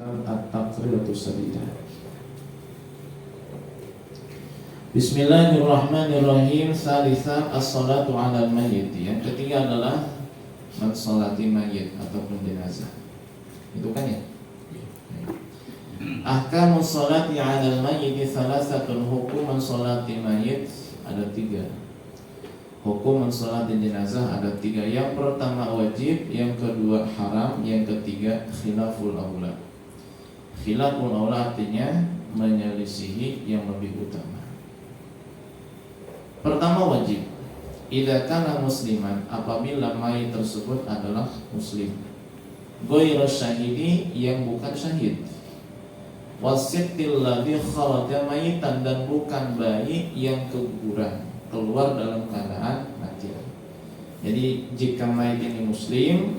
At-Taqriratus Sadidah. Bismillahirrahmanirrahim. Salisan as-salatu 'alal mayyit. Yang ketiga adalah mensolati mayit ataupun jenazah. Itu kan ya? Ahkamus sholati 'alal mayyit salasatun. Hukum mensolati mayit ada 3. Hukum mensolati jenazah ada 3. Yang pertama wajib, yang kedua haram, yang ketiga khilaful aula. Khilaful aula artinya menyelisihi yang lebih utama. Pertama wajib. Idza kana musliman, apabila mayit tersebut adalah muslim. Ghairu syahidi, yang bukan syahid. Wasittil ladzi kharaja mayitan, dan bukan bayi yang keguguran, keluar dalam keadaan mati. Jadi jika mayit ini muslim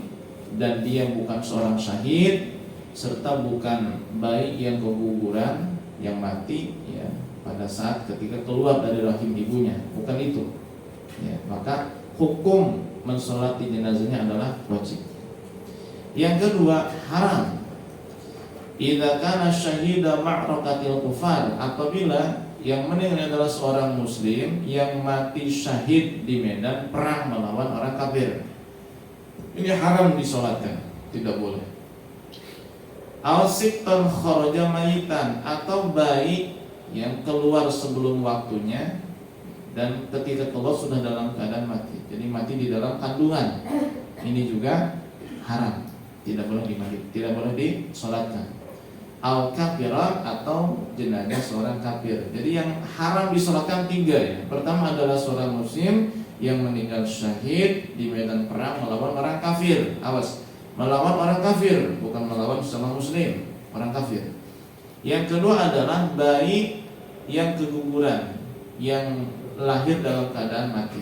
dan dia bukan seorang syahid serta bukan bayi yang keguguran yang mati ya pada saat ketika keluar dari rahim ibunya, bukan itu ya, maka hukum mensolati jenazahnya adalah wajib. Yang kedua haram. Idza kana syahida ma'rakatil kufar, apabila yang meninggal adalah seorang muslim yang mati syahid di medan perang melawan orang kafir, ini haram disolatkan, tidak boleh. Al-siktan kharaja mayitan, atau bayi yang keluar sebelum waktunya dan ketika keluar sudah dalam keadaan mati, jadi mati di dalam kandungan, ini juga haram, tidak boleh disolatkan. Al-kafirat, atau jenazah seorang kafir. Jadi yang haram disolatkan 3 ya. Pertama adalah seorang muslim yang meninggal syahid di medan perang melawan orang kafir. Awas, melawan orang kafir, bukan melawan sesama muslim, orang kafir. Yang kedua adalah bayi yang keguguran, yang lahir dalam keadaan mati.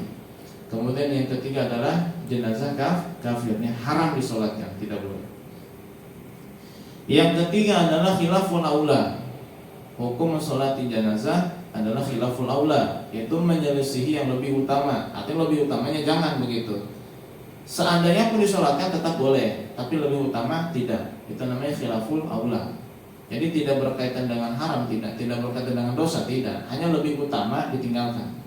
Kemudian yang ketiga adalah jenazah kafirnya, haram disolatkan, tidak boleh. Yang ketiga adalah khilaful aula. Hukum mensolati jenazah adalah khilaful aula, yaitu menyelisihi yang lebih utama. Artinya lebih utamanya jangan begitu. Seandainya pun disolatkan tetap boleh, tapi lebih utama tidak. Itu namanya khilaful aula. Jadi tidak berkaitan dengan haram, tidak berkaitan dengan dosa, tidak. Hanya lebih utama ditinggalkan.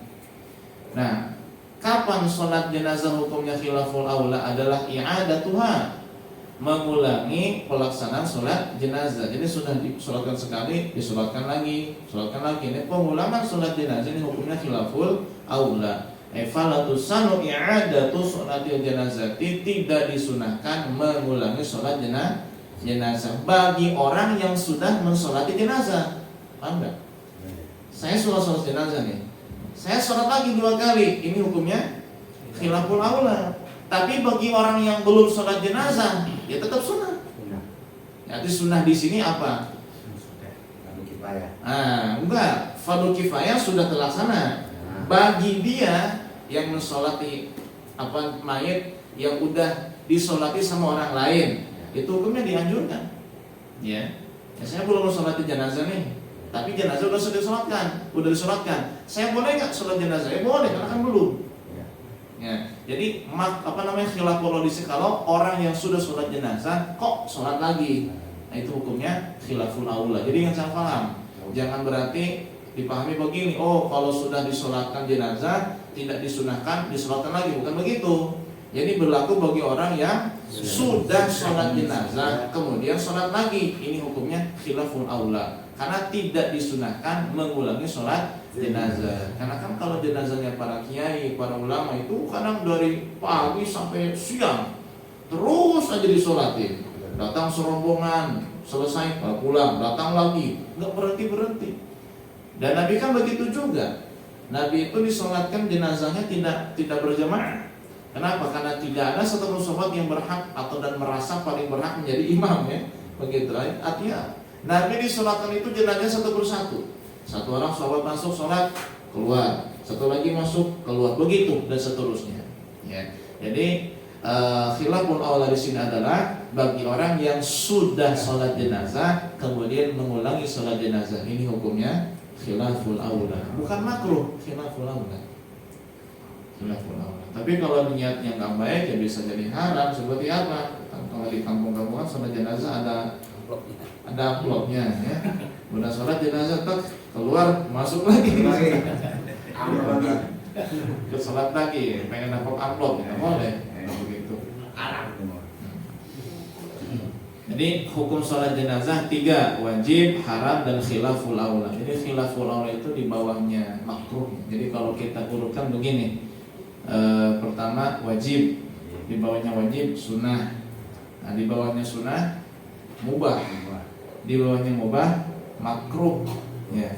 Nah, kapan sholat jenazah hukumnya khilaful aula adalah i'adatuha, mengulangi pelaksanaan sholat jenazah. Jadi sudah disolatkan sekali, disolatkan lagi, sholatkan lagi. Ini pengulangan sholat jenazah, ini hukumnya khilaful aula. Falatusanu i'adatu sholatil janazati, tidak disunahkan mengulangi sholat jenazah bagi orang yang sudah mensolati jenazah. Paham enggak? Saya sholat jenazah nih, saya sholat lagi 2 kali, ini hukumnya khilaful aula. Tapi bagi orang yang belum sholat jenazah, ya tetap sunnah. Jadi sunnah di sini apa? Fardu kifayah. Enggak, fardu kifayah sudah terlaksana. Bagi dia yang mensolati mayit yang udah disolati sama orang lain, itu hukumnya dianjurkan. Ya, saya belum mensolati jenazah nih, tapi jenazah udah disolatkan. Saya boleh nggak sholat jenazah? Ya boleh, karena kan belum. Ya, jadi khilaful aula kalau orang yang sudah sholat jenazah kok sholat lagi, nah itu hukumnya khilaful aula. Jadi yang saya paham, jangan berarti dipahami begini, oh kalau sudah disolatkan jenazah tidak disunahkan disolatkan lagi, bukan begitu. Jadi berlaku bagi orang yang sudah sholat jenazah kemudian sholat lagi, ini hukumnya khilaful aula, karena tidak disunahkan mengulangi sholat jenazah. Karena kan kalau jenazahnya para kiai, para ulama itu kadang dari pagi sampai siang terus aja disolatin. Datang serombongan, selesai pulang, datang lagi, nggak berhenti. Dan Nabi kan begitu juga. Nabi itu disolatkan jenazahnya tidak berjamaah. Kenapa? Karena tidak ada satu sahabat yang berhak atau dan merasa paling berhak menjadi imam ya. Begitu artinya Nabi disolatkan itu jenazahnya satu persatu. Satu orang sahabat masuk sholat keluar, satu lagi masuk keluar, begitu dan seterusnya. Ya. Jadi khilaful aula di sini adalah bagi orang yang sudah sholat jenazah kemudian mengulangi sholat jenazah, ini hukumnya khilaful aula, bukan makruh, khilaful aula. Tapi kalau niatnya nggak baik ya bisa jadi haram. Seperti apa? Kalau di kampung-kampungan sholat jenazah ada ada amplopnya ya. Udah sholat jenazah tak keluar masuk lagi. Amplop lagi. Ke sholat lagi, pengen dapat amplop nggak boleh. Begitu. Arab semua. Jadi hukum sholat jenazah 3, wajib, haram, dan khilaful aula. Jadi khilaful aula itu di bawahnya makruh. Jadi kalau kita urutkan begini, pertama wajib, di bawahnya wajib, sunnah. Nah, di bawahnya sunnah, mubah. Di bawahnya mubah, makruh. Ya.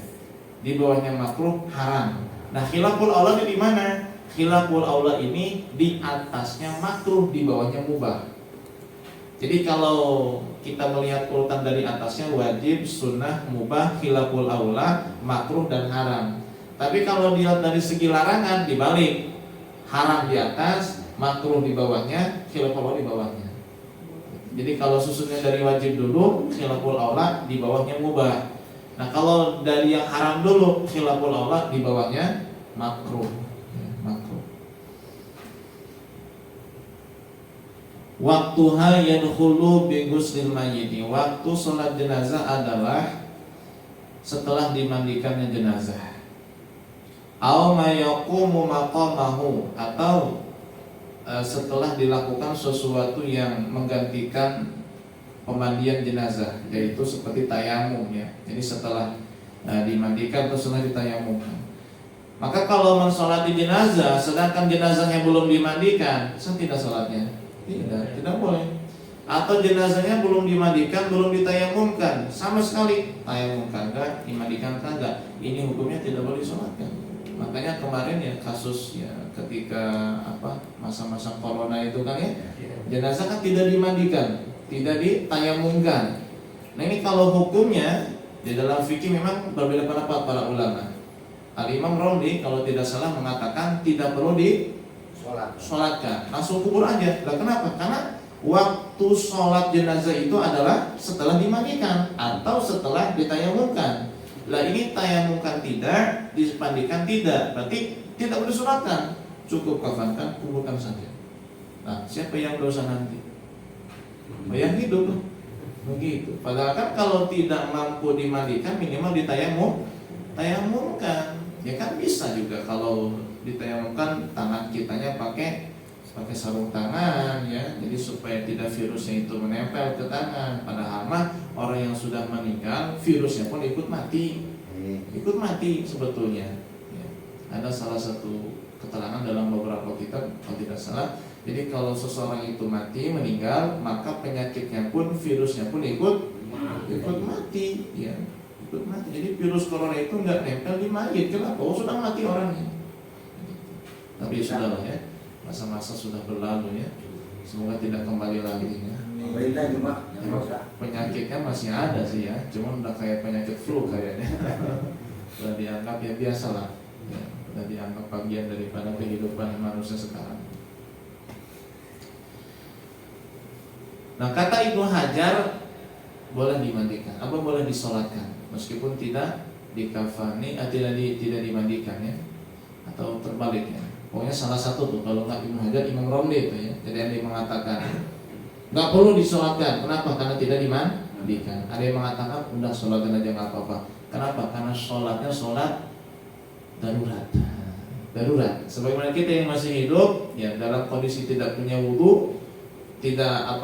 Di bawahnya makruh, haram. Nah, khilaful aula ini di mana? Khilaful aula ini di atasnya makruh, di bawahnya mubah. Jadi kalau kita melihat urutan dari atasnya wajib, sunnah, mubah, khilaful aula, makruh dan haram. Tapi kalau dilihat dari segi larangan dibalik, haram di atas, makruh di bawahnya, khilaful aula di bawahnya. Jadi kalau susunnya dari wajib dulu, khilaful aula di bawahnya mubah. Nah kalau dari yang haram dulu, khilaful aula di bawahnya makruh. Makruh. Waktuha yadkhulu bi ghuslil mayyit. Waktu sholat jenazah adalah setelah dimandikannya jenazah. Aw ma yaqumu maqamahu, atau setelah dilakukan sesuatu yang menggantikan pemandian jenazah, yaitu seperti tayamum ya. Jadi setelah dimandikan atau setelah ditayamumkan. Maka kalau mensolati jenazah sedangkan jenazahnya belum dimandikan, sah tidak sholatnya? Tidak boleh. Atau jenazahnya belum dimandikan, belum ditayamumkan, sama sekali tayamum kagak, dimandikan kagak, ini hukumnya tidak boleh disolatkan. Makanya kemarin ya kasus ya ketika masa-masa corona itu kan ya, jenazah kan tidak dimandikan, tidak ditayamumkan. Nah ini kalau hukumnya di dalam fikih memang berbeda pendapat para ulama. Al-Imam Romli kalau tidak salah mengatakan tidak perlu sholatkan, langsung kubur aja. Lah kenapa? Karena waktu sholat jenazah itu adalah setelah dimandikan atau setelah ditayamumkan. Lah ini tayamumkan tidak, dimandikan tidak, berarti tidak perlu sholatkan, cukup kafankan, kuburkan saja. Nah siapa yang dosa nanti? Yang hidup loh. Begitu. Padahal kan kalau tidak mampu dimandikan minimal tayamumkan. Ya kan bisa juga kalau ditayamumkan tangan kitanya pakai sarung tangan ya. Jadi supaya tidak virusnya itu menempel ke tangan. Padahal mah orang yang sudah meninggal virusnya pun ikut mati. Ikut mati sebetulnya. Ya. Ada salah satu keterangan dalam beberapa kitab kalau tidak salah. Jadi kalau seseorang itu mati meninggal, maka penyakitnya pun virusnya pun ikut mati ya. Ikut mati. Jadi virus corona itu nggak nempel di mayit. Kenapa? Oh sudah mati orangnya. Tapi sudahlah ya, masa-masa sudah berlalu ya. Semoga tidak kembali lagi ya. Penyakitnya masih ada sih ya, cuma udah kayak penyakit flu kayaknya. Udah dianggap ya biasalah. Ya, udah dianggap bagian daripada kehidupan manusia sekarang. Nah kata Ibnu Hajar boleh dimandikan, apa boleh disolatkan, meskipun tidak dikafani, tidak dimandikan ya, atau terbaliknya. Pokoknya salah satu tuh, kalau nggak Ibnu Hajar, Imam Romli itu ya. Jadi yang mengatakan nggak perlu disolatkan, kenapa? Karena tidak dimandikan. Ada yang mengatakan udah solatkan aja nggak apa-apa. Kenapa? Karena sholatnya sholat darurat. Darurat. Sebagaimana kita yang masih hidup, ya dalam kondisi tidak punya wudu, tidak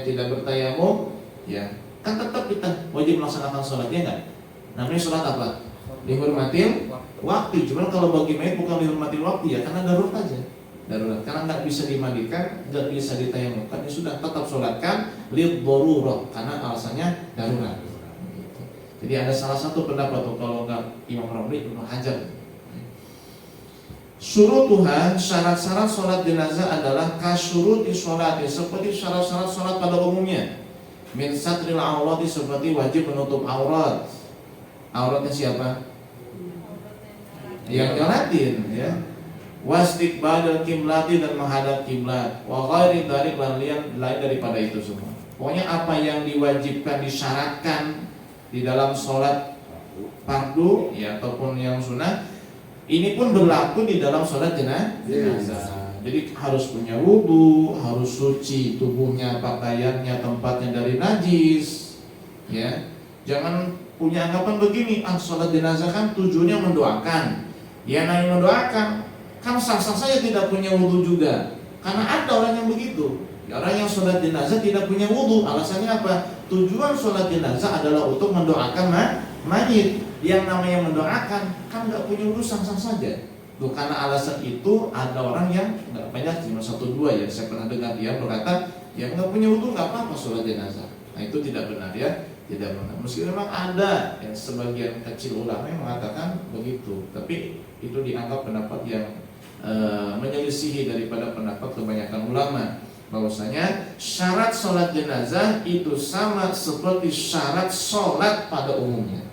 tidak bertayamum, ya kan tetap kita wajib melaksanakan sholat ya nggak? Namanya sholat apa? Dihormatin waktu. Cuma kalau bagi mayit bukan dihormatin waktu ya, karena darurat aja. Darurat. Karena nggak bisa dimandikan, nggak bisa ditayamumkan, ya sudah tetap sholatkan lid darurah karena alasannya darurat. Jadi ada salah satu pendapat tuh kalau nggak Imam Romli, Ibnu Hajar. Syurutuha, syarat-syarat sholat jenazah adalah kasyuruti sholati, seperti syarat-syarat sholat pada umumnya. Min satril aurati, seperti wajib menutup aurat. Auratnya siapa? Yang nyolatin ya. Wastiqbalul kiblati, dan menghadap kiblat. Wa ghairi dzalik, lain daripada itu semua. Pokoknya apa yang diwajibkan, disyaratkan di dalam sholat fardu ya ataupun yang sunnah, ini pun berlaku di dalam sholat jenazah. Jadi harus punya wudu, harus suci tubuhnya, pakaiannya, tempatnya dari najis, ya. Jangan punya anggapan begini, sholat jenazah kan tujuannya mendoakan. Ya namanya mendoakan, kan sah-sah saja tidak punya wudhu juga. Karena ada orang yang begitu. Orang yang sholat jenazah tidak punya wudhu. Alasannya apa? Tujuan sholat jenazah adalah untuk mendoakan mayit. Yang namanya mendoakan kan nggak punya wudhu sah-sah saja. Tuh, karena alasan itu ada orang yang nggak banyak, cuma 1-2 ya. Saya pernah dengar dia berkata, yang nggak punya wudhu nggak apa-apa sholat jenazah. Nah itu tidak benar ya. Tidak benar. Meski memang ada yang sebagian kecil ulama yang mengatakan begitu, tapi itu dianggap pendapat yang menyelisihi daripada pendapat kebanyakan ulama, bahwasanya syarat sholat jenazah itu sama seperti syarat sholat pada umumnya.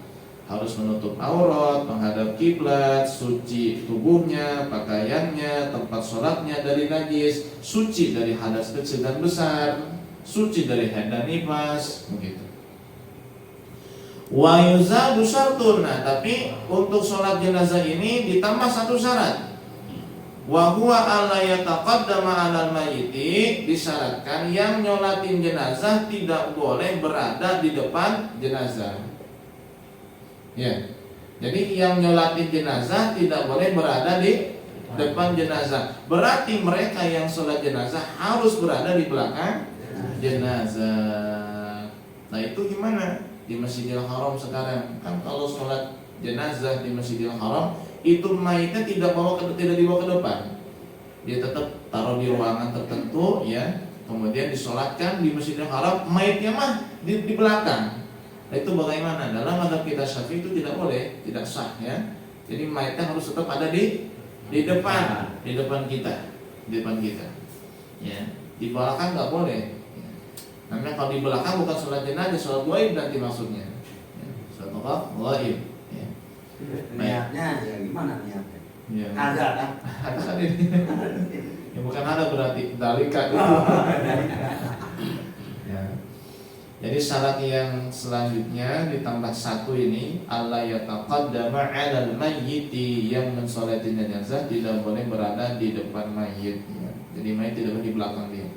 Harus menutup aurat, menghadap kiblat, suci tubuhnya, pakaiannya, tempat sholatnya dari najis, suci dari hadas kecil dan besar, suci dari haid dan nifas, begitu. Wa yuzadu syartun. Nah, tapi untuk sholat jenazah ini ditambah satu syarat. Wa huwa alla yataqaddama 'alal mayyiti, disyaratkan yang nyolatin jenazah tidak boleh berada di depan jenazah. Ya. Jadi yang nyolatin jenazah tidak boleh berada di depan jenazah. Berarti mereka yang sholat jenazah harus berada di belakang jenazah. Nah, itu gimana? Di Masjidil Haram sekarang kan kalau sholat jenazah di Masjidil Haram itu mayitnya tidak dibawa ke depan, dia tetap taruh di ruangan tertentu ya, kemudian disolatkan di Masjidil Haram, mayitnya mah di belakang. Nah, itu bagaimana? Dalam mazhab kita Syafi'i itu tidak boleh, tidak sah ya. Jadi mayitnya harus tetap ada di depan kita, ya. Di belakang nggak boleh. Namanya kalau di belakang bukan sholat jenazah, sholat gaib nanti maksudnya. Ya, sholat gaib. Ya. Niatnya ya gimana niatnya? Ya. Ada kan? Ada kan ini. Ya, bukan ada berarti dalika itu. Ya. Jadi syarat yang selanjutnya ditambah satu ini, alla yataqaddama 'alal mayyiti, yang mensholatin jenazah tidak boleh berada di depan mayit. Ya. Jadi mayit tidak boleh di belakang dia.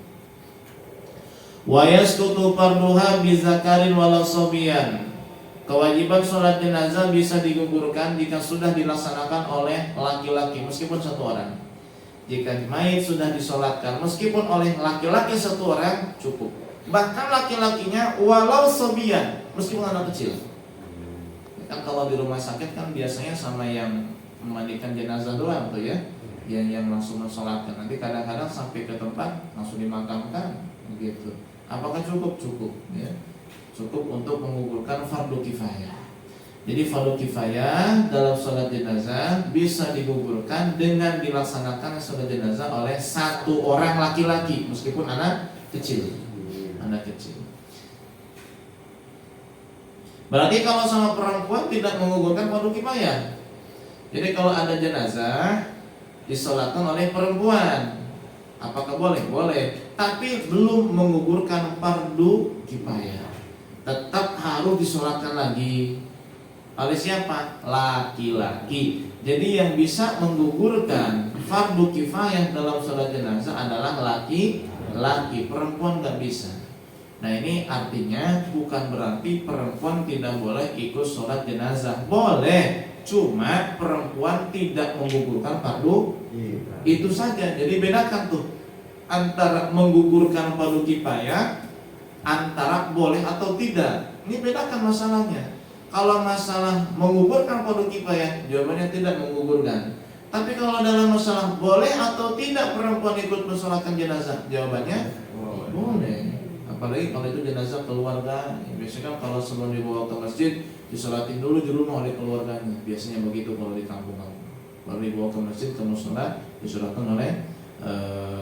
Wa yasqutu farduha bi zakarin wala sobiyan. Kewajiban sholat jenazah bisa digugurkan jika sudah dilaksanakan oleh laki-laki meskipun satu orang. Jika mayit sudah disolatkan meskipun oleh laki-laki satu orang cukup. Bahkan laki-lakinya walau sobiyan, meskipun anak kecil. Kan kalau di rumah sakit kan biasanya sama yang memandikan jenazah doang tuh ya, yang langsung mensolatkan. Nanti kadang-kadang sampai ke tempat langsung dimakamkan begitu. Apakah cukup? Cukup ya. Cukup untuk menggugurkan fardu kifayah. Jadi fardu kifayah dalam sholat jenazah bisa digugurkan dengan dilaksanakan sholat jenazah oleh satu orang laki-laki meskipun anak kecil. Berarti kalau sama perempuan tidak menggugurkan fardu kifayah. Jadi kalau ada jenazah disolatkan oleh perempuan, apakah boleh? Boleh. Tapi belum menggugurkan fardu kifayah. Tetap harus disolatkan lagi. Oleh siapa? Laki-laki. Jadi yang bisa menggugurkan fardu kifayah dalam sholat jenazah adalah laki-laki. Perempuan nggak bisa. Nah ini artinya bukan berarti perempuan tidak boleh ikut sholat jenazah. Boleh. Cuma perempuan tidak menggugurkan fardu itu saja. Jadi bedakan tuh antara menggugurkan fardu kifayah antara boleh atau tidak. Ini bedakan masalahnya. Kalau masalah menggugurkan fardu kifayah, jawabannya tidak menggugurkan. Tapi kalau dalam masalah boleh atau tidak perempuan ikut mensolatkan jenazah, jawabannya boleh. Apalagi kalau itu jenazah keluarga. Biasanya kan kalau sebelum dibawa ke masjid disolatin dulu di rumah oleh keluarganya. Biasanya begitu kalau di kampung-kampung. Baru dibawa ke masjid ke mushola disolatkan oleh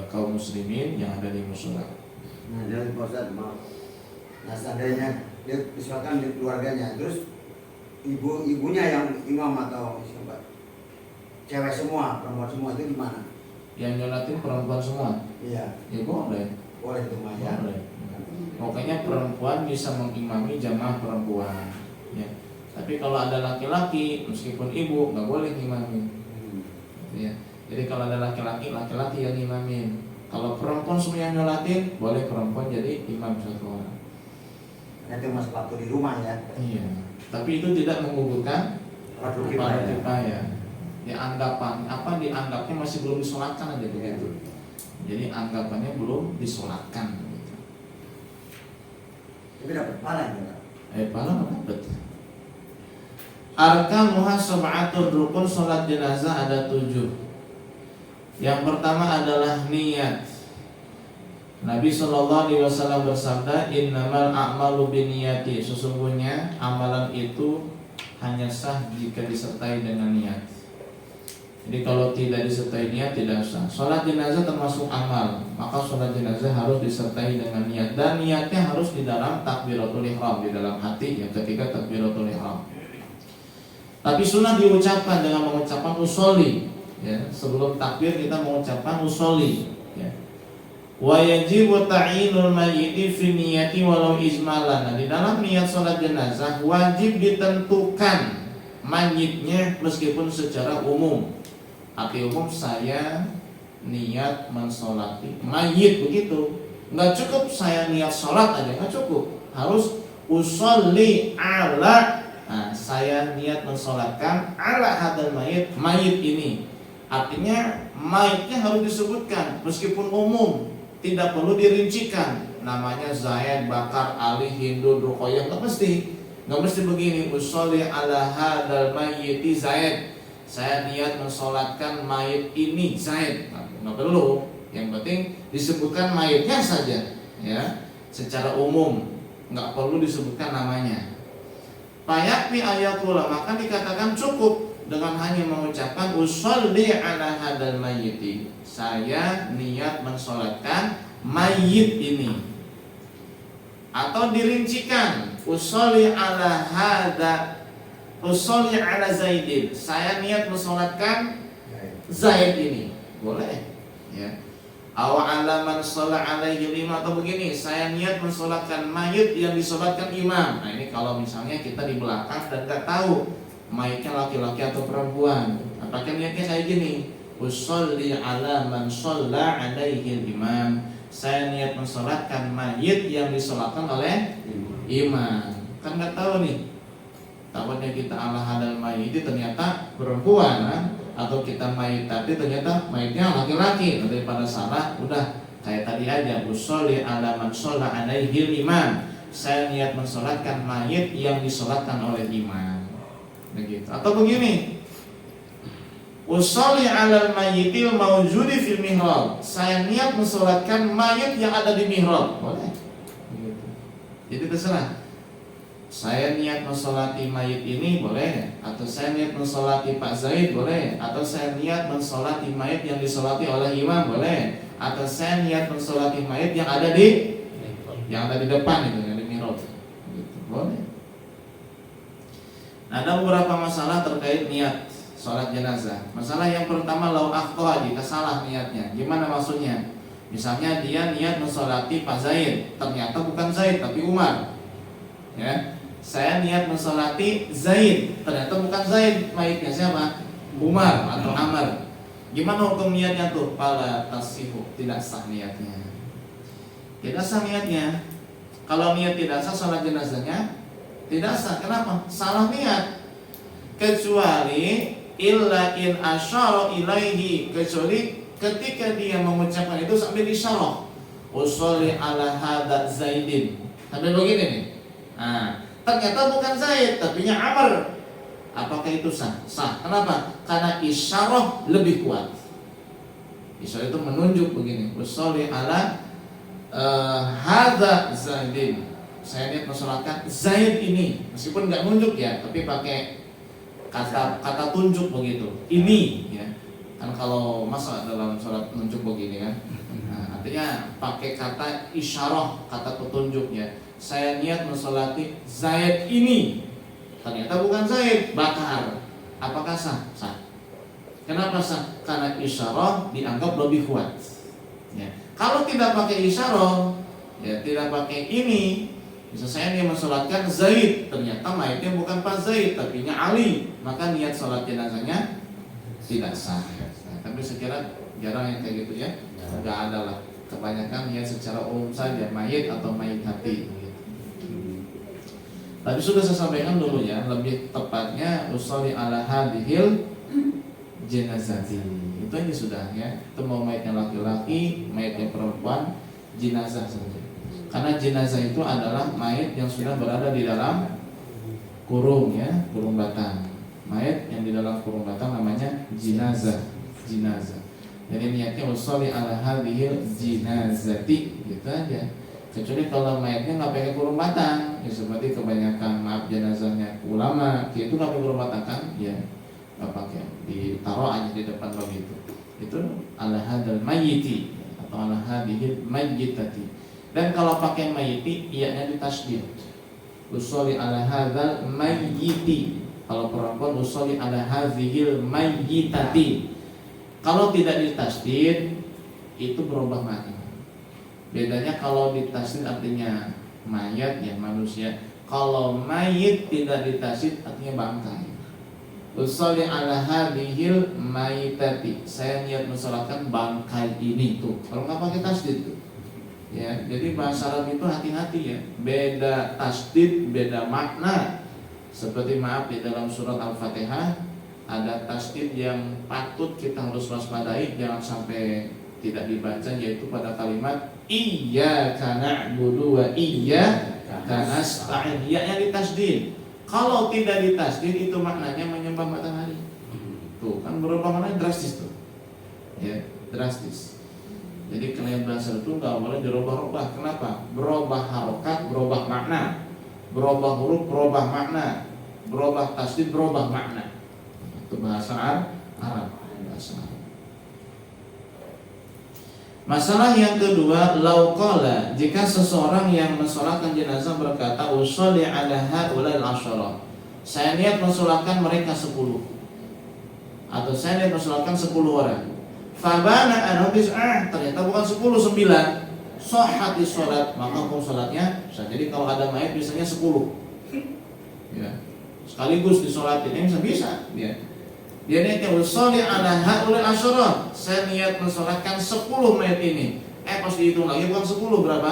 kaum muslimin yang ada di mushola. Nah, jadi Ustaz maaf. Nah, seandainya dia misalkan di keluarganya, terus ibunya yang imam atau siapa? Cewek semua, perempuan semua, itu gimana? Yang nyolatin perempuan semua? Iya. Ya boleh. Boleh itu mah ya. Boleh. Pokoknya perempuan bisa mengimami jamaah perempuan. Ya. Tapi kalau ada laki-laki, meskipun ibu nggak boleh ngimamin. Ya. Jadi kalau ada laki-laki yang imamin. Kalau perempuan semua yang nyolatin, boleh perempuan jadi imam satu orang. Nanti mas waktu di rumah ya. Iya. Tapi itu tidak menggugurkan Fardu fardu kifayah. kifayah. Ya anggapan apa dianggapnya masih belum disolatkan aja begitu. Jadi anggapannya belum disolatkan. Gitu. Tapi dapat pahala enggak? Pahala dapat. Arkanuha sab'atun, rukun sholat jenazah ada 7. Yang pertama adalah niat. Nabi SAW bersabda, innamal a'malu binniyati, sesungguhnya amalan itu hanya sah jika disertai dengan niat. Jadi kalau tidak disertai niat tidak sah. Sholat jenazah termasuk amal, maka sholat jenazah harus disertai dengan niat, dan niatnya harus di dalam takbiratul ihram, di dalam hati ya, ketika takbiratul ihram. Tapi sunnah diucapkan dengan mengucapkan usolli ya, sebelum takbir kita mengucapkan usolli ya. Wa yajibu ta'inul mayyiti fi niyati walau ijmalan. Nah, di dalam niat sholat jenazah wajib ditentukan mayitnya meskipun secara umum. Arti umum, saya niat mensolati mayit begitu. Enggak cukup saya niat sholat aja, enggak cukup. Harus usolli ala, nah, saya niat mensolatkan ala hadal mayit, mayit ini. Artinya mayitnya harus disebutkan meskipun umum, tidak perlu dirincikan. Namanya Zaid, Bakar, Ali, Hindu, Ruqayyah, nggak mesti begini. Usolli ala hadal mayyiti Zaid, saya niat mensolatkan mayit ini Zaid. Nggak perlu. Yang penting disebutkan mayitnya saja, ya, secara umum, nggak perlu disebutkan namanya. Fayakfi ayakula, maka dikatakan cukup dengan hanya mengucapkan usolli ala hadal mayyiti, saya niat mensolatkan mayit ini. Atau dirincikan, usolli ala hada, usolli ala Zaidin, saya niat mensolatkan Zaid ini, boleh ya. Aw ala man shalla alaihi imam, atau begini, saya niat mensolatkan mayit yang disolatkan imam. Nah ini kalau misalnya kita di belakang dan nggak tahu mayitnya laki-laki atau perempuan, apakah niatnya kayak gini, usolli ala man shalla alaihi imam, saya niat mensolatkan mayit yang disolatkan oleh imam. Kan nggak tahu nih, takutnya kita ala hadal mayit ternyata perempuan kan? Atau kita mayit tapi ternyata mayitnya laki-laki. Daripada salah, udah kayak tadi aja, usolli ala man shalla alaihi imam, saya niat mensolatkan mayit yang disolatkan oleh imam. Begitu. Atau begini, usolli ala mayyitil mawjudi fil mihrab, saya niat mensolatkan mayit yang ada di mihrab. Boleh. Begitu. Jadi terserah. Saya niat mensolati mayit ini boleh, atau saya niat mensolati Pak Zaid boleh, atau saya niat mensolati mayit yang disolati oleh imam boleh, atau saya niat mensolati mayit yang ada di depan itu, yang di mihrab. Gitu. Boleh. Ada beberapa masalah terkait niat sholat jenazah. Masalah yang pertama, lau akhta, jika salah niatnya. Gimana maksudnya? Misalnya dia niat mensolati Pak Zaid, ternyata bukan Zaid tapi Umar. Ya. Saya niat mensolati Zaid, ternyata bukan Zaid, mayitnya siapa? Umar atau Amr. Gimana hukum niatnya tuh? Fala tasihu, tidak sah niatnya. Tidak sah niatnya. Kalau niat tidak sah, sholat jenazahnya tidak sah. Kenapa? Salah niat. Kecuali illa in asyara ilaihi, kecuali ketika dia mengucapkan itu sambil isyarah, usolli ala hadza Zaidin, sambil begini nih. Nah, ternyata bukan Zaid, tapinya Amr. Apakah itu sah? Sah. Kenapa? Karena isyarah lebih kuat. Isyarah itu menunjuk begini, usolli ala hadza Zaidin, saya niat mensolatkan Zaid ini, meskipun nggak nunjuk ya, tapi pakai kata tunjuk begitu. Ini ya. Kan kalau masa dalam sholat nunjuk begini kan. Nah, artinya pakai kata isyarah, kata petunjuk ya. Saya niat mensolati Zaid ini, ternyata bukan Zaid, Bakar. Apakah sah? Sah. Kenapa sah? Karena isyarah dianggap lebih kuat. Ya. Kalau tidak pakai isyarah, ya tidak pakai ini, bisa saya niat mensolatkan Zaid, ternyata mayitnya bukan Pak Zaid, tapinya Ali, maka niat sholat jenazahnya tidak sah. Nah, tapi sekira jarang yang kayak gitu ya, nggak ada lah. Kebanyakan niat secara umum saja, mayit atau mayit hati. Tadi sudah saya sampaikan dulu ya, lebih tepatnya usolli ala hadhil jenazati. Itu aja sudah ya. Itu mau mayatnya laki-laki, mayatnya perempuan, jenazah saja. Karena jenazah itu adalah mayat yang sudah berada di dalam kurung ya, kurung batang. Mayat yang di dalam kurung batang namanya jenazah. Jenazah. Jadi niatnya usolli ala hadhil jenazati gitu aja. Kecuali kalau mayatnya nggak pakai kurung batang, ya seperti kebanyakan maaf jenazahnya ulama, itu nggak pakai kurung batang kan, ya nggak pakai, ditaruh aja di depan begitu. Itu ala hadal mayyiti atau ala hadhil mayyitati. Dan kalau pakai mayyiti, ianya ditasdid. Usolli ala hadal mayyiti. Kalau perempuan usolli ala hadhil mayyitati. Kalau tidak ditasdid, itu berubah makna. Bedanya kalau ditasdid artinya mayat ya manusia. Kalau mayit tidak ditasdid artinya bangkai. Usolli ala hadhil mayitati. Saya niat mensolatkan bangkai ini tuh. Kalau nggak pakai tasdid tuh. Ya, jadi bahasa Arab itu hati-hati ya. Beda tasdid, beda makna. Seperti maaf di dalam surat Al-Fatihah ada tasdid yang patut kita harus waspadai, jangan sampai tidak dibaca, yaitu pada kalimat iyyaka na'budu wa iyyaka nasta'in. Iya-nya ditasdid. Kalau tidak ditasdid itu maknanya menyembah matahari. Tuh kan berubah maknanya drastis tuh. Ya, drastis. Jadi kalian bahasa itu nggak boleh dirubah-rubah. Kenapa? Berubah harokat, berubah makna. Berubah huruf, berubah makna. Berubah tasdid, berubah makna. Itu bahasa Arab. Bahasa Arab. Masalah yang kedua, lauqala, jika seseorang yang mensolatkan jenazah berkata usolli ala haulal asyara, saya niat mensolatkan mereka 10, atau saya niat mensolatkan 10 orang. Fabana anhu ternyata bukan 10, 9. Sahhati sholat, maka hukum sholatnya bisa. Jadi kalau ada mayat biasanya 10 ya, sekaligus disolatin, ini bisa ya. Dia niatnya usolli ala haulal asyara, saya niat mensolatkan 10 mayat ini. Pas dihitung lagi bukan 10, berapa?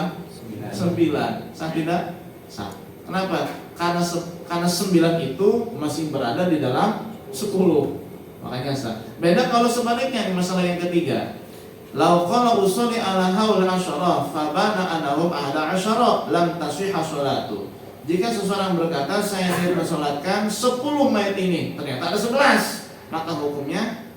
9. Sah tidak? Sah. Kenapa? Karena 9 itu masih berada di dalam 10. Makanya sah. Beda kalau sebaliknya di masalah yang ketiga. Lau qala usolli ala haulal asyara fabana anahum 11 lam tasihha sholatu. Jika seseorang berkata saya niat mensolatkan 10 mayat ini, ternyata ada 11, maka hukumnya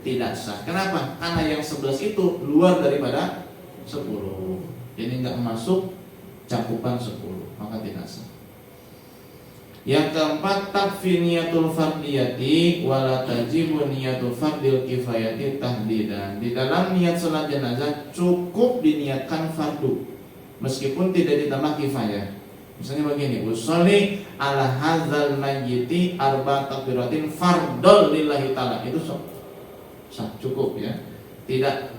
tidak sah. Kenapa? Karena yang 11 itu luar daripada 10. Jadi nggak masuk cakupan 10, maka tidak sah. Yang keempat, takfi niyatul fardiyati wala tajibu niyatul fardil kifayati tahdidan. Di dalam niat salat jenazah cukup diniatkan fardu meskipun tidak ditambah kifayah. Misalnya begini, usolli ala hadzal mayyiti arba takbiratin fardol lillahi ta'ala. Itu sah, cukup ya. Tidak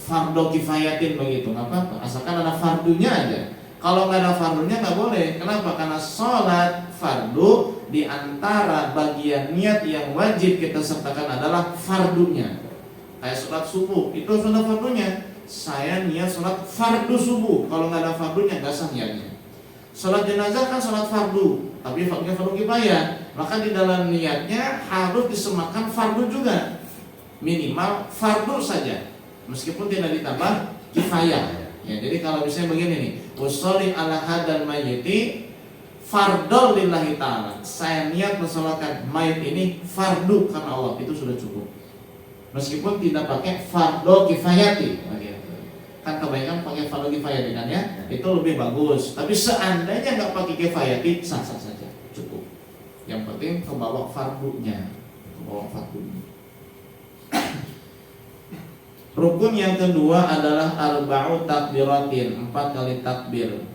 fardo kifayatin begitu, nggak apa-apa. Asalkan ada fardunya aja. Kalau nggak ada fardunya nggak boleh. Kenapa? Karena sholat fardu di antara bagian niat yang wajib kita sertakan adalah fardunya. Kayak sholat subuh, itu sudah fardunya. Saya niat sholat fardu subuh. Kalau nggak ada fardunya nggak sah niatnya. Sholat jenazah kan sholat fardu, tapi fardu kifayah. Maka di dalam niatnya harus disematkan fardu juga, minimal fardu saja, meskipun tidak ditambah kifayah. Ya, jadi kalau misalnya begini nih, usolli ala hadal mayyiti fardol lillahi ta'ala, saya niat mensolatkan mayit ini fardu karena Allah, itu sudah cukup, meskipun tidak pakai fardu kifayati. Kan kebanyakan pakai fardu kifayati kan ya, itu lebih bagus. Tapi seandainya nggak pakai kifayati, sah-sah saja, cukup. Yang penting kebawa fardunya, Rukun yang kedua adalah arba'u takbiratin, 4 kali takbir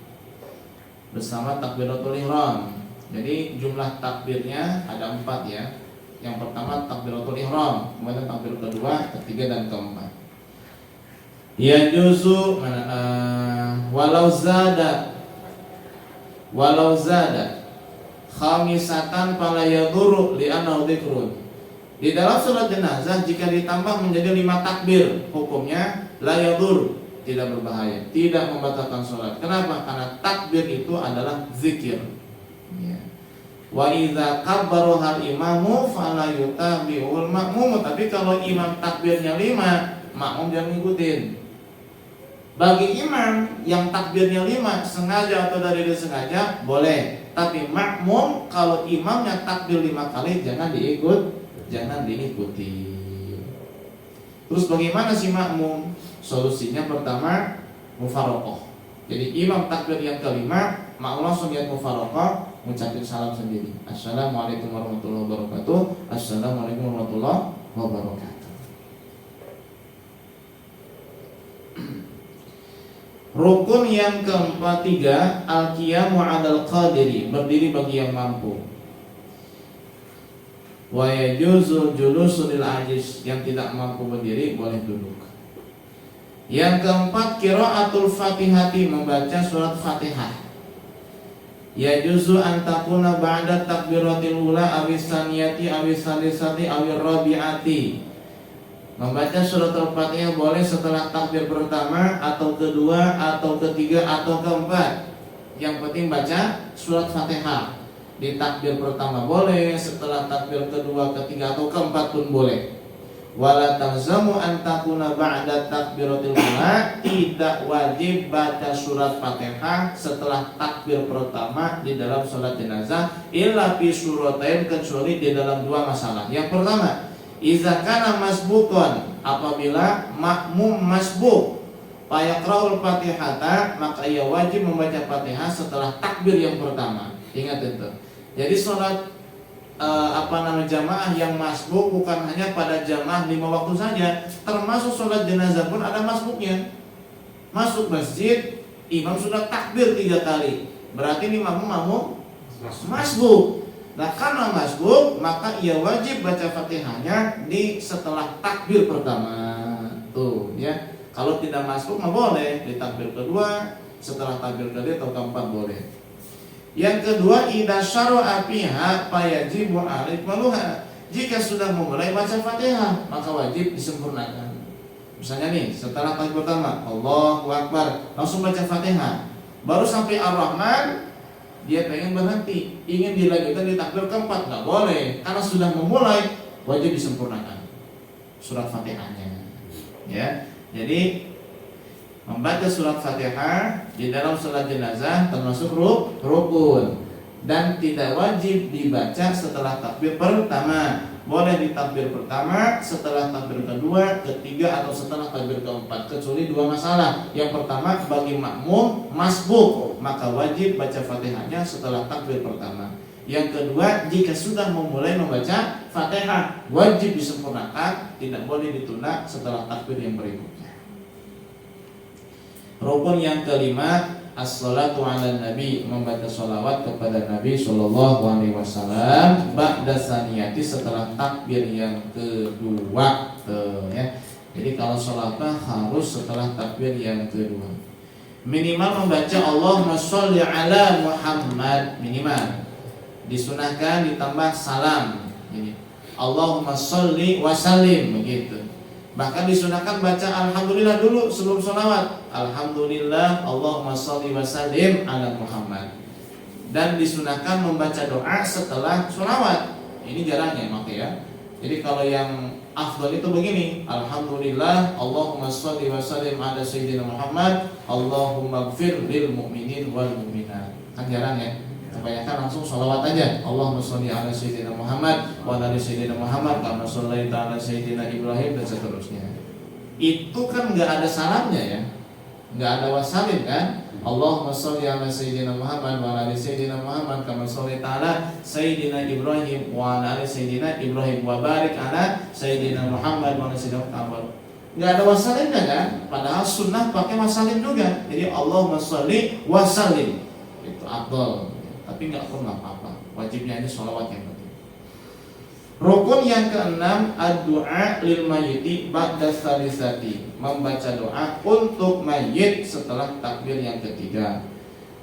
bersama takbiratul ihram. Jadi jumlah takbirnya ada 4 ya. Yang pertama takbiratul ihram, kemudian takbir kedua, ketiga dan keempat. Ya juzu walau zada khamisatan fala yadhurru li'annahu dzikrun. Di dalam salat jenazah jika ditambah menjadi 5 takbir, hukumnya la yadur, tidak berbahaya, tidak membatalkan salat. Kenapa? Karena takbir itu adalah zikir. Ya. Wa idza kabbara hal imamu fala yutabi'ul makmum. Tapi kalau imam takbirnya 5, makmum jangan ngikutin. Bagi imam yang takbirnya 5 sengaja atau dari disengaja boleh. Tapi makmum kalau imamnya takbir 5 kali jangan diikuti. Terus bagaimana si makmum? Solusinya pertama mufaraqah. Jadi imam takbir yang kelima, makmum langsung lihat mufaraqah, mengucapkan salam sendiri. Assalamualaikum warahmatullahi wabarakatuh. Assalamualaikum warahmatullahi wabarakatuh. Rukun yang keempat 3, al-qiyamu 'alal qadiri, berdiri bagi yang mampu. Wa yajuzu julusul lil ajiz, yang tidak mampu berdiri boleh duduk. Yang keempat qiraatul Fatihati, membaca surat Fatihah. Yajuzu an takuna ba'da takbiratil ula awis saniyati awis salisati awir rabi'ati. Membaca surat Al-Fatihah boleh setelah takbir pertama atau kedua atau ketiga atau keempat. Yang penting baca surat Fatihah. Di takbir pertama boleh, setelah takbir kedua, ketiga atau keempat pun boleh. Wala talzamu an takuna ba'da takbiratil ula, tidak wajib baca surat Fatihah setelah takbir pertama di dalam salat jenazah illa fi suratain, kecuali di dalam 2 masalah. Yang pertama, iza kana masbukon, apabila makmum masbuk, fayaqra'ul Fatihata, maka ia wajib membaca Fatihah setelah takbir yang pertama. Ingat itu. Jadi salat jamaah yang masbuk bukan hanya pada jamaah 5 waktu saja, termasuk salat jenazah pun ada masbuknya. Masuk masjid, imam sudah takbir 3 kali, berarti ini makmum masbuk. Nah, karena masbuk, maka ia wajib baca Fatihahnya di setelah takbir pertama. Tuh, ya. Kalau tidak masbuk mah boleh di takbir kedua, setelah takbir kedua atau keempat boleh. Yang kedua, idza syara'a fiha fayajibu 'alaihi maluha. Jika sudah memulai baca Fatihah, maka wajib disempurnakan. Misalnya nih, setelah takbir pertama, Allahu Akbar, langsung baca Fatihah. Baru sampai Ar-Rahman, dia pengen berhenti, ingin dilanjutkan di takbir keempat, nggak boleh, karena sudah memulai, wajib disempurnakan surat Fatihahnya. Ya, jadi membaca surat Fatihah di dalam salat jenazah termasuk rukun dan tidak wajib dibaca setelah takbir pertama. Boleh di takbir pertama, setelah takbir kedua, ketiga atau setelah takbir keempat, kecuali 2 masalah. Yang pertama, bagi makmum masbuk, maka wajib baca Fatihahnya setelah takbir pertama. Yang kedua, jika sudah memulai membaca Fatihah, wajib disempurnakan, tidak boleh ditunda setelah takbir yang berikutnya. Rukun yang kelima, as-salatu 'alan nabi, membaca sholawat kepada Nabi sallallahu alaihi wasallam ba'da saniyati, setelah takbir yang kedua. Ya. Jadi kalau sholawat harus setelah takbir yang kedua. Minimal membaca Allahumma sholli ala Muhammad, minimal. Disunahkan ditambah salam. Jadi Allahumma sholli wa sallim, begitu. Bahkan disunahkan baca alhamdulillah dulu sebelum sholawat. Alhamdulillah, Allahumma sholli wa sallim ala Muhammad. Dan disunahkan membaca doa setelah sholawat. Ini jarangnya maka ya. Jadi kalau yang afdal itu begini, alhamdulillah, Allahumma sholli wa sallim ala sayyidina Muhammad, Allahumma gfir lil mu'minin wal mu'minat. Kan jarang ya. Kebanyakan langsung sholawat aja. Allahumma sholli ala sayyidina Muhammad wa ala sayyidina Muhammad kama shallaita ala sayyidina Ibrahim, dan seterusnya. Itu kan nggak ada salamnya ya, nggak ada wasalin kan. Allahumma sholli ala sayyidina Muhammad wa ala sayyidina Muhammad kama shallaita ala sayyidina Ibrahim wa ala sayyidina Ibrahim wa barik ala sayyidina Muhammad wa ala sayyidina Muhammad. Nggak ada wasalinnya kan. Padahal sunnah pakai wasalin juga. Jadi Allahumma sholli wa sallim, itu afdal. Tapi nggak perlu apa-apa, wajibnya ini sholawat yang penting. Rukun yang keenam, ad-du'a lil mayyiti ba'da salisati, membaca doa untuk mayit setelah takbir yang ketiga.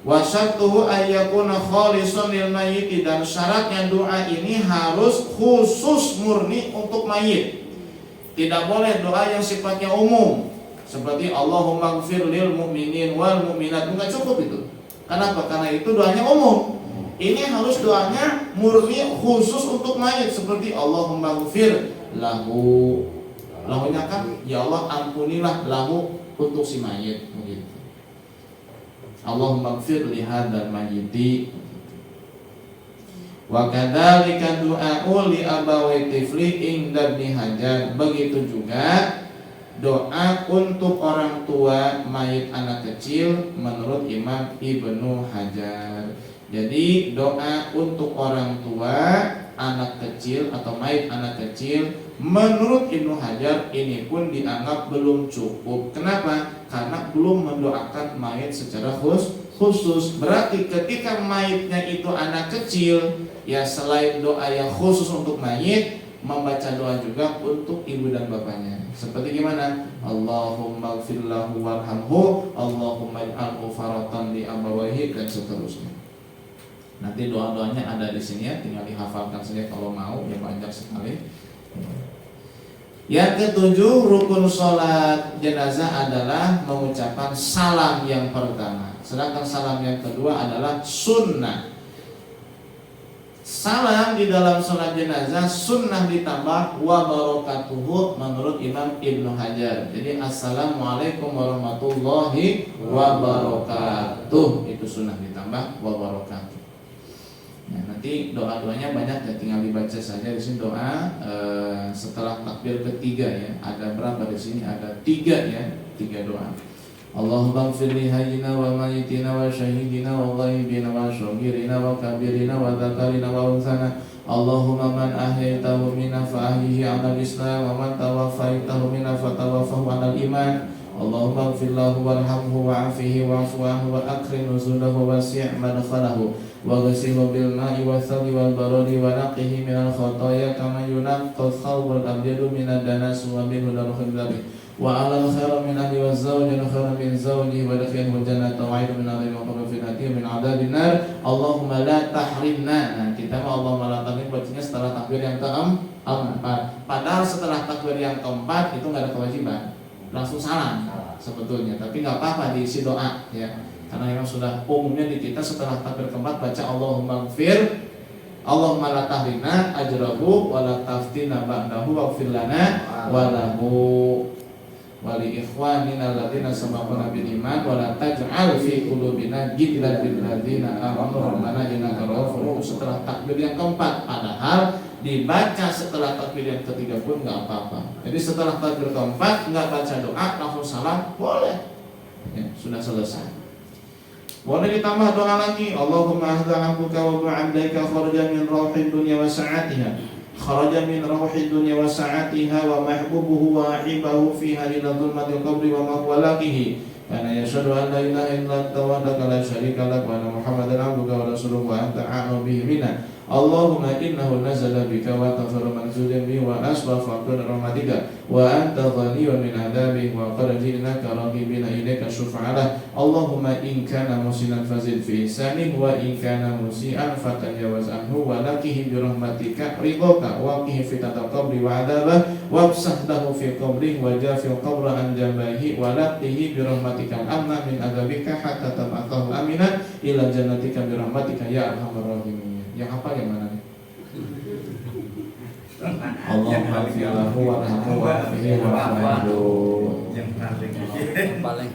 Wa syartuhu ayyakuna khalisan lil mayyiti, dan syaratnya doa ini harus khusus murni untuk mayit. Tidak boleh doa yang sifatnya umum seperti Allahumma gfir lil mu'minin wal mu'minat, enggak cukup itu. Kenapa? Karena itu doanya umum. Ini harus doanya murni khusus untuk mayit, seperti Allahumma ghfir lahu. Lahunya kan, ya Allah ampunilah lahu untuk si mayit begitu. Allahumma ghfir li hadzal mayyiti. Wa kadzalika du'a'u li abawai tifli inda Ibnu Hajar. Begitu juga doa untuk orang tua mayit anak kecil menurut Imam Ibnu Hajar. Jadi doa untuk orang tua anak kecil atau mayit anak kecil menurut Ibnu Hajar ini pun dianggap belum cukup. Kenapa? Karena belum mendoakan mayit secara khusus. Berarti ketika mayitnya itu anak kecil, ya selain doa yang khusus untuk mayit, membaca doa juga untuk ibu dan bapaknya. Seperti gimana? Allahumma ighfir lahu warhamhu, Allahumma ij'alhu faratan li abawayhi, dan seterusnya. Nanti doa-doanya ada di sini ya, tinggal dihafalkan saja kalau mau, ya banyak sekali. Yang ketujuh, rukun sholat jenazah adalah mengucapkan salam yang pertama. Sedangkan salam yang kedua adalah sunnah. Salam di dalam sholat jenazah sunnah ditambah wa barakatuhu menurut Imam Ibnu Hajar. Jadi assalamualaikum warahmatullahi wabarakatuh, itu sunnah ditambah wa barakatuh. Nah, nanti doa-doanya banyak ya, tinggal dibaca saja di sini doa setelah takbir ketiga ya. Ada berapa di sini? Ada 3 ya, 3 doa. Allahumma ighfir li hayyina wa mayyitina wa syahidina wa ghaibina wa syahirina wa kabirina wa dzakarina wa unsana. Allahumma man ahyaitahu minna fa ahyihi 'alal islam wa man tawaffaitahu minna fa tawaffahu 'alal iman. Allahumma ighfir lahu warhamhu wa'afihi wa'fu anhu wa akrim nuzulahu wa wasi' madkhalahu wa ghsilhu bil ma'i wa thalji wal baradi wa naqqihi minal khataaya kama yunqqa thawbul abyadu minad danas wa minhu darhul dhabi wa 'alal khairu min ahli wa zawji khairan min zawji wa dakhilhu jannata wa 'aidu min 'adhabi wa qurrati min 'adzabin nar. Allahumma la tahrimna. Nah, kita mau Allahumma la tahrim bacanya setelah takbir yang keempat. Padahal setelah takbir yang keempat itu enggak ada kewajiban, langsung salam sebetulnya, tapi nggak apa-apa diisi doa ya, karena memang sudah umumnya di kita setelah takbir keempat baca Allahumma ighfir, Allahumma la tahrimna ajrahu wa la taftina ba'dahu waghfir lana wa lahu wa li ikhwanina alladziina sabaquna bil iman wa la taj'al fi qulubina ghillan lil ladziina amanu rabbana innaka ra'ufur rahim. Setelah takbir yang keempat, padahal dibaca setelah takbir yang ketiga pun nggak apa-apa. Jadi setelah takbir keempat nggak baca doa, langsung salam boleh ya, sudah selesai. Boleh ditambah doa lagi, Allahumma ahda ambuka wa bu'amdaika kharaja min rauhid dunya wa sa'atiha, kharaja min rauhid dunya wa sa'atiha wa mahbubuhu wa ahibahu fiha ila dhulmatil qabri wa mahwalakihi karena yashhadu an la ilaha illa anta wahdaka la syarika lak wa anna muhammadan abduka wa rasuluhu wa anta a'lamu bihi minna. Allahumma innahu nazala bika wa taghfiru manzulin bihi wa asbah faqdur rahmatika wa anta ghaniyun min adabi wa qad ji'naka raghibina ilaika syufa'ala. Allahumma in kana musinan fazid fi ihsanih wa in kana musian fatajawaz anhu wa laqihi bi rahmatika ridhaka wa qihi fitnatal qabri wa adabah wa absah lahu fi qabri wa jafil qabra an jambahi wa laqihi bi rahmatika amna min adabika hatta tab'athahu aminan ila jannatika bi rahmatika ya arhamar rahimin. Yang apa yang mana nih? Allahumma ighfir lahu warhamhu wa'afihi wa'fu anhu. Yang paling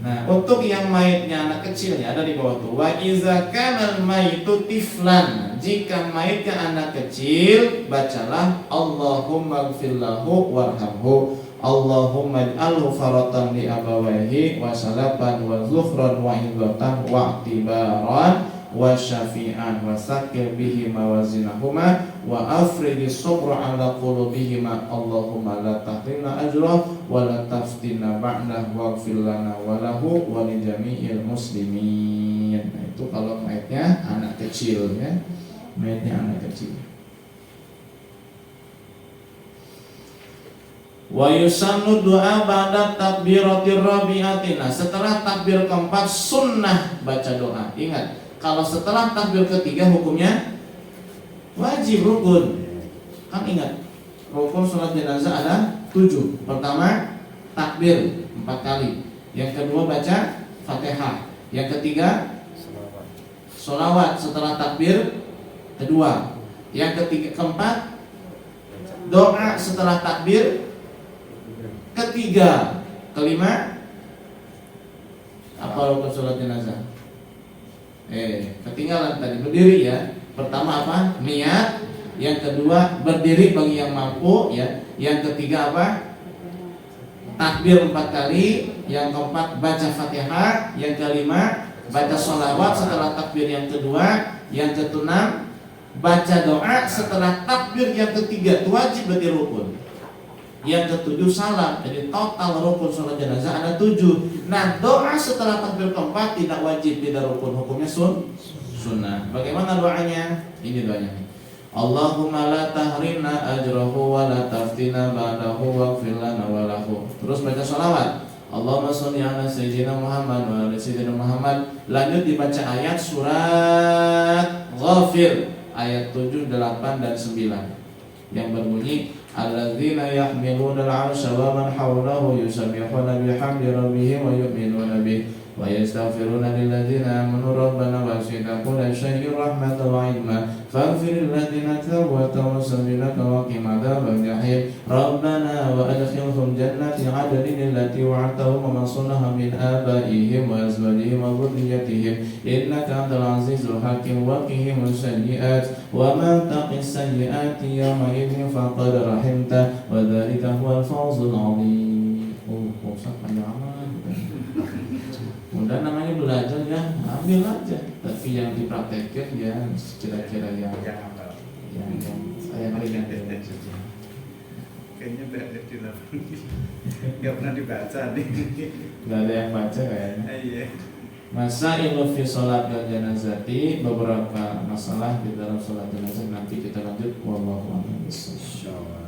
Nah, untuk yang mayitnya anak kecil ya ada di bawah tuh. Wa iza kana al-mayitu tiflan. Jika mayitnya anak kecil, bacalah Allahumma ighfir lahu warhamhu. Allahumma ij'alhu faratan li abawayhi wa salaban wa zukhran wa idatan wa i'tibaran wa syafi'an wa sakir bihi mawazinahuma wa afriji sabra ala qulubihima. Allahumma la tahrimna ajrah wa la taftina ba'dah wa ighfir lana wa lahu wa li jami'il muslimin. Nah, itu kalau mayitnya anak kecil ya, mayitnya anak kecil. Wa yusannu du'a ba'da takbiratir rabi'ati. Nah, setelah takbir keempat sunnah baca doa. Ingat, kalau setelah takbir ketiga hukumnya wajib rukun. Kan ingat, rukun salat jenazah ada 7. Pertama takbir 4 kali. Yang kedua baca Fatihah. Yang ketiga sholawat setelah takbir kedua. Yang keempat doa setelah takbir ketiga. Kelima apa rukun sholat jenazah? Ketinggalan tadi, berdiri ya. Pertama apa? Niat. Yang kedua berdiri bagi yang mampu ya. Yang ketiga apa? Takbir 4 kali. Yang keempat baca Fatihah. Yang kelima baca sholawat setelah takbir yang kedua. Yang keenam baca doa setelah takbir yang ketiga. Itu wajib berarti rukun. Yang ketujuh salam. Jadi total rukun sholat jenazah ada 7. Nah, doa setelah takbir keempat tidak wajib, tidak rukun, hukumnya sunnah. Bagaimana doanya? Ini doanya. Allahumma la tahrimna ajrahu wa la taftina ba'dahu waghfir lana wa lahu. Terus baca sholawat. Allahumma sholli ala sayyidina Muhammad wa ala sayyidina Muhammad. Lanjut dibaca ayat surat Ghafir ayat 7, 8 dan 9 yang berbunyi alladzina yahmiluna al-'arsha wa man hawlahu yusabbihuna bihamdi rabbihim wa yu'minuna bihi wa yastaghfiruna lilladzina amanu rabbana wasi'ta kulla shay'in rahmatan wa 'ilma faghfir lilladzina tabu wa tawassaw bika wa qihim 'adzaban jahim rabbana wa adkhilhum jannati 'adnin allati wa'adtahum wa man salaha min abaihim wa azwajihim wa dhurriyyatihim innaka antal 'azizul hakim wa qihim as-sayyi'at wa man taqis sayyi'ati yawma idzin faqad rahimta wa dzalika huwal fawzul 'azim. Pusat panjang amat. Mudah namanya belajar ya, ambil aja. Tapi yang dipraktekkan ya kira-kira yang saya paling yang saja. Kayaknya nggak pernah dibaca nih. Nggak ada yang baca kayaknya. Iya. Masailu fi sholat janazati, beberapa masalah di dalam sholat jenazah nanti kita lanjut. Wallahu a'lam bishawab.